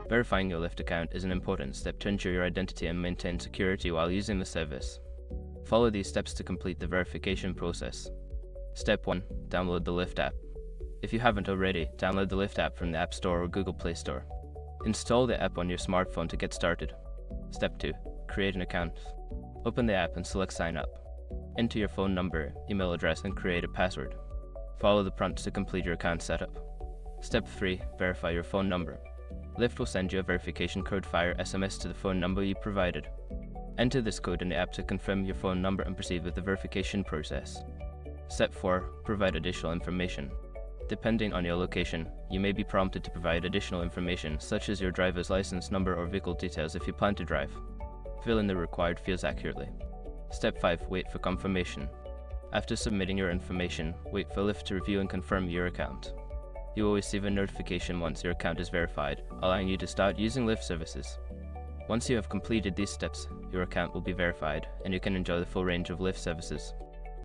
Verifying your Lyft account is an important step to ensure your identity and maintain security while using the service. Follow these steps to complete the verification process. Step 1. Download the Lyft app. If you haven't already, download the Lyft app from the App Store or Google Play Store. Install the app on your smartphone to get started. Step 2. Create an account. Open the app and select Sign Up. Enter your phone number, email address, and create a password. Follow the prompts to complete your account setup. Step 3. Verify your phone number. Lyft will send you a verification code via SMS to the phone number you provided. Enter this code in the app to confirm your phone number and proceed with the verification process. Step 4. Provide additional information. Depending on your location, you may be prompted to provide additional information such as your driver's license number or vehicle details if you plan to drive. Fill in the required fields accurately. Step 5. Wait for confirmation. After submitting your information, wait for Lyft to review and confirm your account. You will receive a notification once your account is verified, allowing you to start using Lyft services. Once you have completed these steps, your account will be verified, and you can enjoy the full range of Lyft services.